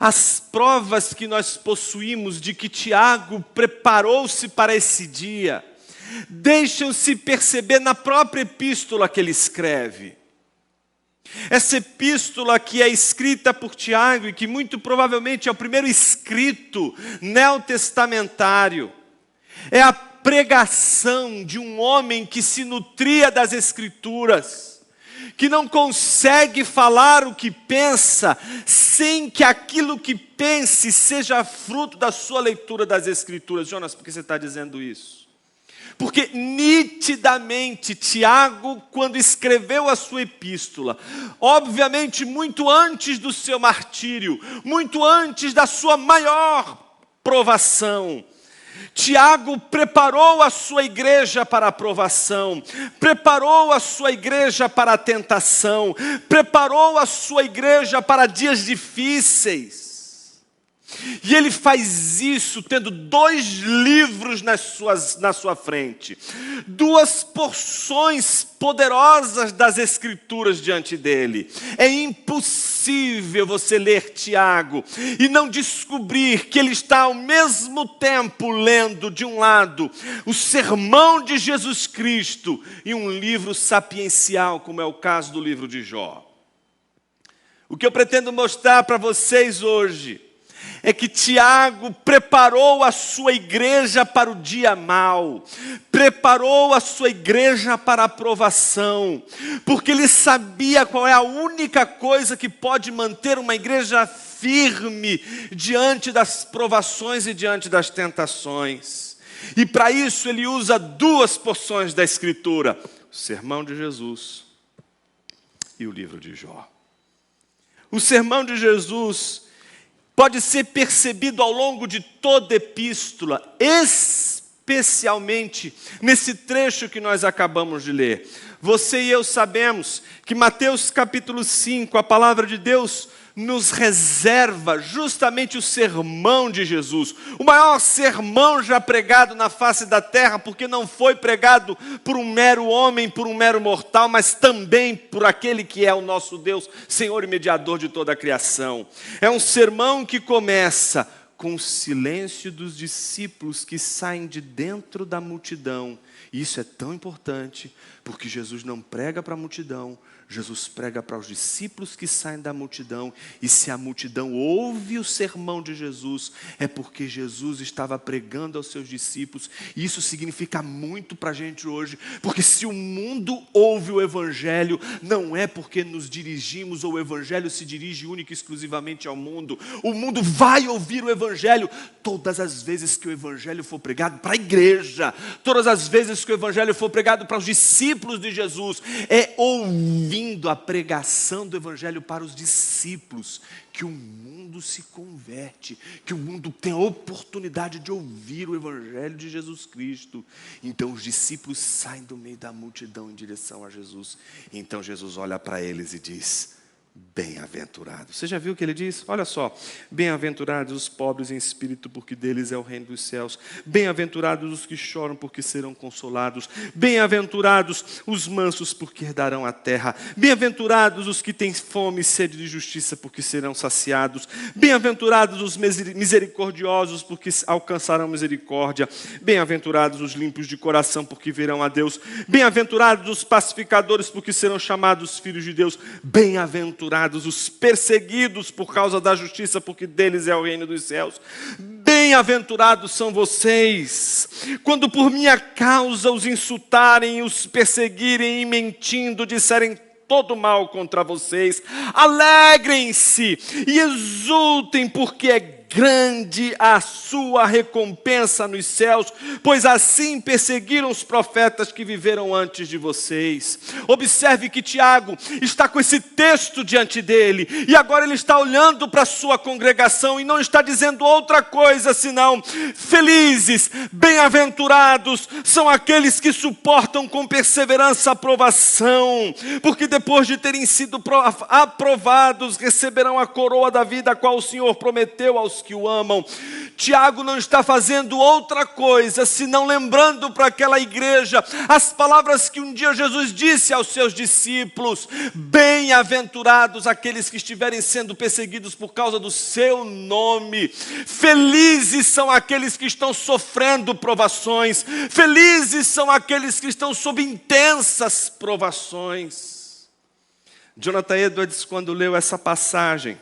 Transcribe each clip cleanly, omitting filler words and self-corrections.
As provas que nós possuímos de que Tiago preparou-se para esse dia, deixam-se perceber na própria epístola que ele escreve. Essa epístola que é escrita por Tiago e que muito provavelmente é o primeiro escrito neotestamentário, é a pregação de um homem que se nutria das Escrituras, que não consegue falar o que pensa sem que aquilo que pense seja fruto da sua leitura das Escrituras. Jonas, por que você está dizendo isso? Porque nitidamente Tiago, quando escreveu a sua epístola, obviamente muito antes do seu martírio, muito antes da sua maior provação, Tiago preparou a sua igreja para a provação, preparou a sua igreja para a tentação, preparou a sua igreja para dias difíceis. E ele faz isso tendo 2 livros na sua frente, 2 porções poderosas das Escrituras diante dele. É impossível você ler Tiago e não descobrir que ele está ao mesmo tempo lendo, de um lado, o sermão de Jesus Cristo e um livro sapiencial, como é o caso do livro de Jó. O que eu pretendo mostrar para vocês hoje é que Tiago preparou a sua igreja para o dia mau, preparou a sua igreja para a provação, porque ele sabia qual é a única coisa que pode manter uma igreja firme diante das provações e diante das tentações. E para isso ele usa 2 porções da Escritura, o sermão de Jesus e o livro de Jó. O sermão de Jesus pode ser percebido ao longo de toda a epístola, especialmente nesse trecho que nós acabamos de ler. Você e eu sabemos que Mateus capítulo 5, a palavra de Deus nos reserva justamente o sermão de Jesus, o maior sermão já pregado na face da terra, porque não foi pregado por um mero homem, por um mero mortal, mas também por aquele que é o nosso Deus, Senhor e mediador de toda a criação. É um sermão que começa com o silêncio dos discípulos que saem de dentro da multidão. E isso é tão importante, porque Jesus não prega para a multidão, Jesus prega para os discípulos que saem da multidão, e se a multidão ouve o sermão de Jesus, é porque Jesus estava pregando aos seus discípulos, e isso significa muito para a gente hoje, porque se o mundo ouve o Evangelho, não é porque nos dirigimos, ou o Evangelho se dirige única e exclusivamente ao mundo, o mundo vai ouvir o Evangelho todas as vezes que o Evangelho for pregado para a igreja, todas as vezes que o Evangelho for pregado para os discípulos de Jesus, é ouvindo a pregação do Evangelho para os discípulos que o mundo se converte, que o mundo tem a oportunidade de ouvir o Evangelho de Jesus Cristo. Então os discípulos saem do meio da multidão em direção a Jesus. Então Jesus olha para eles e diz: bem-aventurados. Você já viu o que ele diz? Olha só. Bem-aventurados os pobres em espírito, porque deles é o reino dos céus. Bem-aventurados os que choram, porque serão consolados. Bem-aventurados os mansos, porque herdarão a terra. Bem-aventurados os que têm fome e sede de justiça, porque serão saciados. Bem-aventurados os misericordiosos, porque alcançarão misericórdia. Bem-aventurados os limpos de coração, porque verão a Deus. Bem-aventurados os pacificadores, porque serão chamados filhos de Deus. Bem-aventurados os perseguidos por causa da justiça, porque deles é o reino dos céus. Bem-aventurados são vocês, quando por minha causa os insultarem, os perseguirem e mentindo, disserem todo mal contra vocês. Alegrem-se e exultem, porque é grande a sua recompensa nos céus, pois assim perseguiram os profetas que viveram antes de vocês. Observe que Tiago está com esse texto diante dele, e agora ele está olhando para a sua congregação e não está dizendo outra coisa senão: felizes, bem-aventurados são aqueles que suportam com perseverança a provação, porque depois de terem sido aprovados, receberão a coroa da vida, a qual o Senhor prometeu aos aos que o amam. Tiago não está fazendo outra coisa, senão lembrando para aquela igreja as palavras que um dia Jesus disse aos seus discípulos: bem-aventurados aqueles que estiverem sendo perseguidos por causa do seu nome. Felizes são aqueles que estão sofrendo provações. Felizes são aqueles que estão sob intensas provações. Jonathan Edwards, quando leu essa passagem,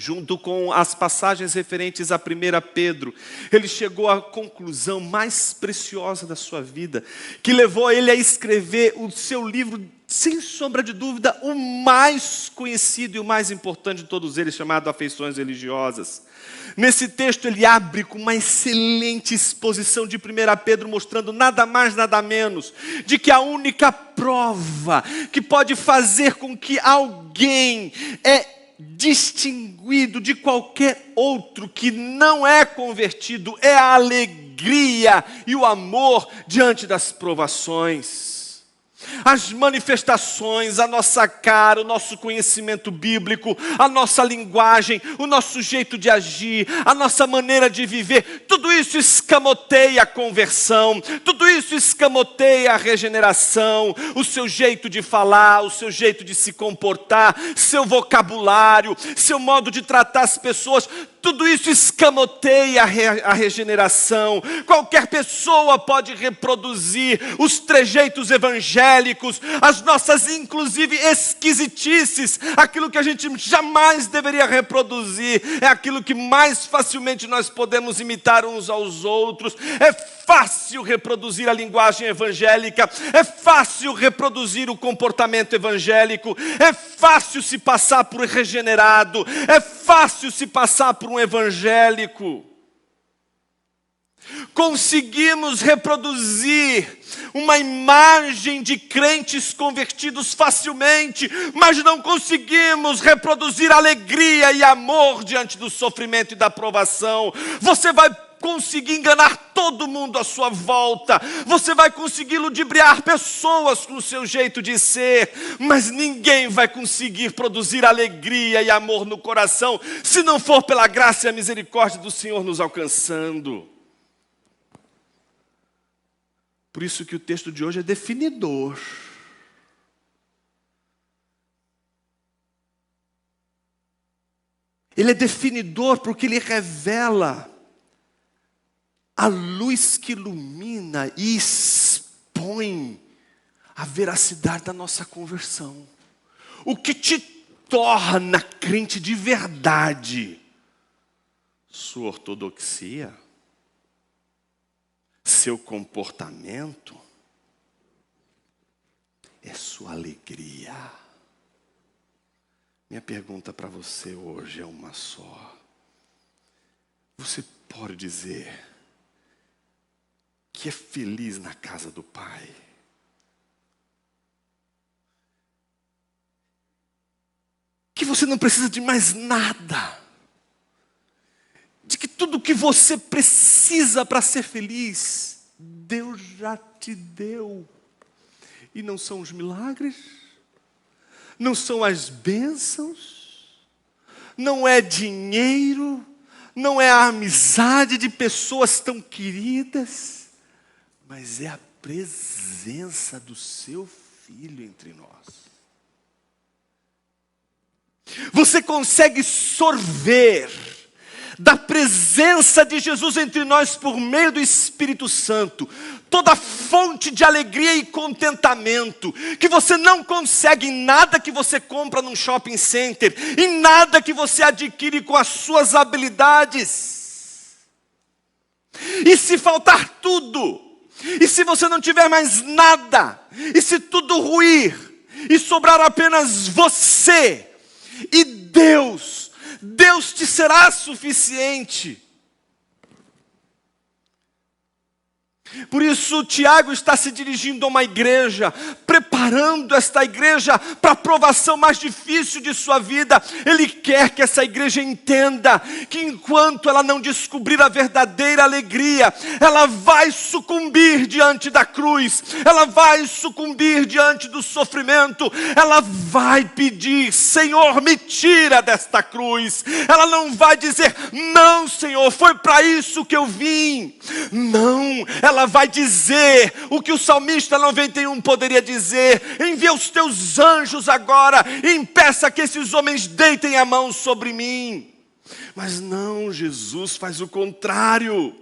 junto com as passagens referentes a 1 Pedro, ele chegou à conclusão mais preciosa da sua vida, que levou ele a escrever o seu livro, sem sombra de dúvida, o mais conhecido e o mais importante de todos eles, chamado Afeições Religiosas. Nesse texto ele abre com uma excelente exposição de 1 Pedro, mostrando nada mais, nada menos, de que a única prova que pode fazer com que alguém distinguido de qualquer outro que não é convertido é a alegria e o amor diante das provações. As manifestações, a nossa cara, o nosso conhecimento bíblico, a nossa linguagem, o nosso jeito de agir, a nossa maneira de viver, tudo isso escamoteia a conversão, tudo isso escamoteia a regeneração, o seu jeito de falar, o seu jeito de se comportar, seu vocabulário, seu modo de tratar as pessoas. Tudo isso escamoteia a regeneração. Qualquer pessoa pode reproduzir os trejeitos evangélicos, as nossas, inclusive, esquisitices. Aquilo que a gente jamais deveria reproduzir é aquilo que mais facilmente nós podemos imitar uns aos outros. É fácil reproduzir a linguagem evangélica, é fácil reproduzir o comportamento evangélico, é fácil se passar por regenerado, é fácil se passar por um evangélico. Conseguimos reproduzir uma imagem de crentes convertidos facilmente, mas não conseguimos reproduzir alegria e amor diante do sofrimento e da provação. Você vai conseguir enganar todo mundo à sua volta, você vai conseguir ludibriar pessoas com o seu jeito de ser, mas ninguém vai conseguir produzir alegria e amor no coração, se não for pela graça e a misericórdia do Senhor nos alcançando. Por isso que o texto de hoje é definidor. Ele é definidor porque ele revela a luz que ilumina e expõe a veracidade da nossa conversão. O que te torna crente de verdade? Sua ortodoxia? Seu comportamento? É sua alegria? Minha pergunta para você hoje é uma só. Você pode dizer que é feliz na casa do Pai? Que você não precisa de mais nada? De que tudo que você precisa para ser feliz, Deus já te deu? E não são os milagres? Não são as bênçãos? Não é dinheiro? Não é a amizade de pessoas tão queridas? Mas é a presença do seu Filho entre nós. Você consegue sorver da presença de Jesus entre nós por meio do Espírito Santo toda fonte de alegria e contentamento que você não consegue em nada que você compra num shopping center, em nada que você adquire com as suas habilidades. E se faltar tudo, e se você não tiver mais nada, e se tudo ruir, e sobrar apenas você e Deus te será suficiente. Por isso, Tiago está se dirigindo a uma igreja, preparando esta igreja para a provação mais difícil de sua vida. Ele quer que essa igreja entenda que enquanto ela não descobrir a verdadeira alegria, ela vai sucumbir diante da cruz, ela vai sucumbir diante do sofrimento, ela vai pedir: Senhor, me tira desta cruz. Ela não vai dizer: não, Senhor, foi para isso que eu vim. Não, ela vai dizer o que o salmista 91 poderia dizer: envia os teus anjos agora e impeça que esses homens deitem a mão sobre mim. Mas não, Jesus faz o contrário.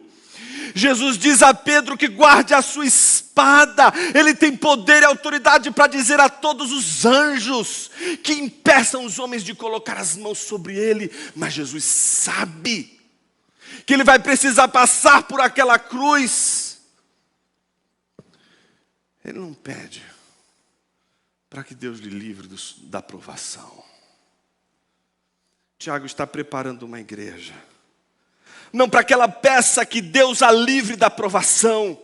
Jesus diz a Pedro que guarde a sua espada. Ele tem poder e autoridade para dizer a todos os anjos que impeçam os homens de colocar as mãos sobre ele. Mas Jesus sabe que ele vai precisar passar por aquela cruz. Ele não pede para que Deus lhe livre da provação. Tiago está preparando uma igreja, não para que ela peça que Deus a livre da provação,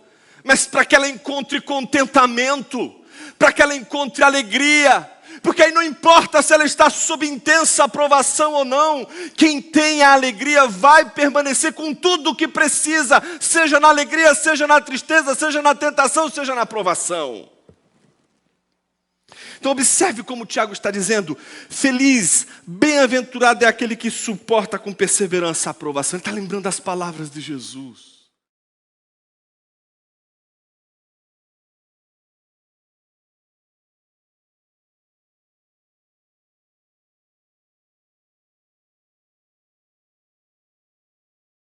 mas para que ela encontre contentamento, para que ela encontre alegria. Porque aí não importa se ela está sob intensa aprovação ou não, quem tem a alegria vai permanecer com tudo o que precisa, seja na alegria, seja na tristeza, seja na tentação, seja na aprovação. Então observe como o Tiago está dizendo: feliz, bem-aventurado é aquele que suporta com perseverança a aprovação. Ele está lembrando as palavras de Jesus.